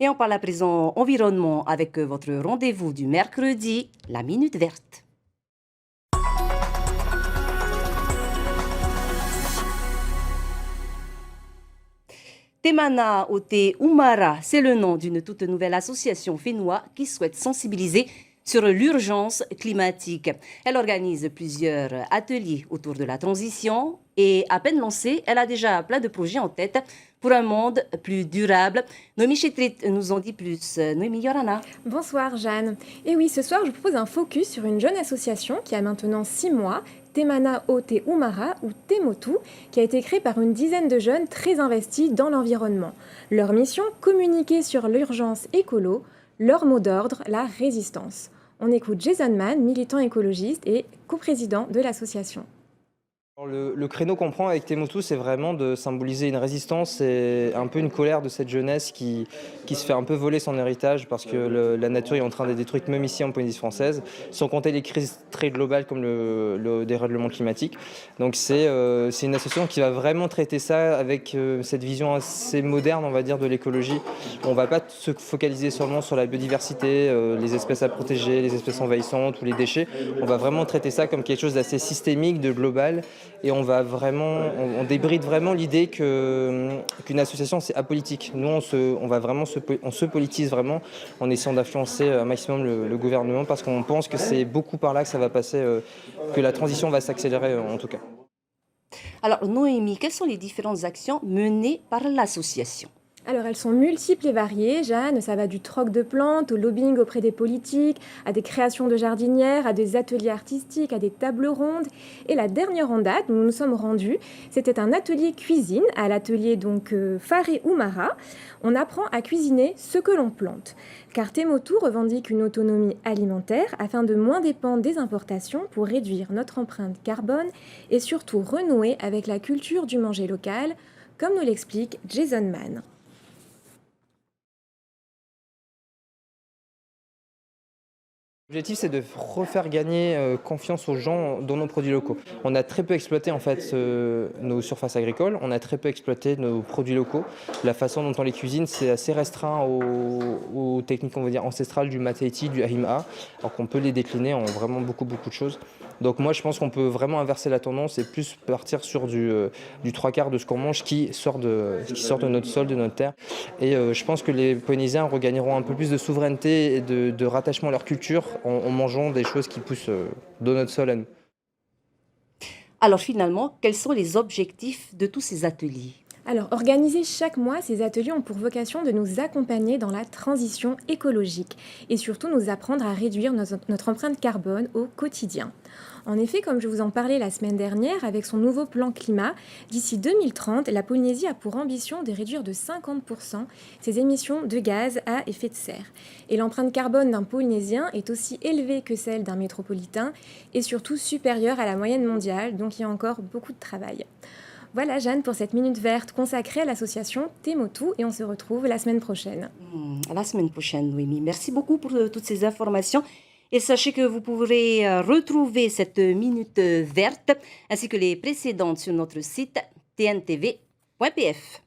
Et on parle à présent environnement avec votre rendez-vous du mercredi, la Minute Verte. Temana Ote Umara, c'est le nom d'une toute nouvelle association fénoise qui souhaite sensibiliser sur l'urgence climatique. Elle organise plusieurs ateliers autour de la transition et à peine lancée, elle a déjà plein de projets en tête pour un monde plus durable. Noémie Chetrit nous en dit plus. Noémie Yorana. Bonsoir Jeanne. Et oui, ce soir, je vous propose un focus sur une jeune association qui a maintenant 6 mois, Temana Ote Umara ou Temotu, qui a été créée par une dizaine de jeunes très investis dans l'environnement. Leur mission, communiquer sur l'urgence écolo, leur mot d'ordre, la résistance. On écoute Jason Mann, militant écologiste et coprésident de l'association. Le créneau qu'on prend avec Temotu, c'est vraiment de symboliser une résistance et un peu une colère de cette jeunesse qui se fait un peu voler son héritage parce que la nature est en train d'être détruite même ici en Polynésie française, sans compter les crises très globales comme le dérèglement climatique. Donc c'est une association qui va vraiment traiter ça avec cette vision assez moderne, on va dire, de l'écologie. On ne va pas se focaliser seulement sur la biodiversité, les espèces à protéger, les espèces envahissantes ou les déchets. On va vraiment traiter ça comme quelque chose d'assez systémique, de global. Et on on débride vraiment l'idée qu'une association c'est apolitique. Nous on se politise vraiment en essayant d'influencer un maximum le gouvernement parce qu'on pense que c'est beaucoup par là que ça va passer, que la transition va s'accélérer en tout cas. Alors Noémie, quelles sont les différentes actions menées par l'association ? Alors elles sont multiples et variées, Jeanne, ça va du troc de plantes au lobbying auprès des politiques, à des créations de jardinières, à des ateliers artistiques, à des tables rondes. Et la dernière en date, où nous nous sommes rendus, c'était un atelier cuisine, à l'atelier Faré Umara. On apprend à cuisiner ce que l'on plante. Car Temotu revendique une autonomie alimentaire afin de moins dépendre des importations pour réduire notre empreinte carbone et surtout renouer avec la culture du manger local, comme nous l'explique Jason Mann. L'objectif, c'est de refaire gagner confiance aux gens dans nos produits locaux. On a très peu exploité en fait nos surfaces agricoles, on a très peu exploité nos produits locaux. La façon dont on les cuisine, c'est assez restreint aux techniques, on va dire, ancestrales du Mataiti, du Ahima, alors qu'on peut les décliner en vraiment beaucoup de choses. Donc moi, je pense qu'on peut vraiment inverser la tendance et plus partir sur du trois quarts de ce qu'on mange qui sort de notre sol, de notre terre. Et je pense que les Polynésiens regagneront un peu plus de souveraineté et de rattachement à leur culture en mangeant des choses qui poussent dans notre sol à nous. Alors finalement, quels sont les objectifs de tous ces ateliers ? Alors, organiser chaque mois, ces ateliers ont pour vocation de nous accompagner dans la transition écologique et surtout nous apprendre à réduire notre empreinte carbone au quotidien. En effet, comme je vous en parlais la semaine dernière, avec son nouveau plan climat, d'ici 2030, la Polynésie a pour ambition de réduire de 50% ses émissions de gaz à effet de serre. Et l'empreinte carbone d'un Polynésien est aussi élevée que celle d'un métropolitain et surtout supérieure à la moyenne mondiale, donc il y a encore beaucoup de travail. Voilà Jeanne pour cette Minute Verte consacrée à l'association Temotu et on se retrouve la semaine prochaine. À la semaine prochaine, Noémie. Merci beaucoup pour toutes ces informations. Et sachez que vous pourrez retrouver cette Minute Verte ainsi que les précédentes sur notre site tntv.pf.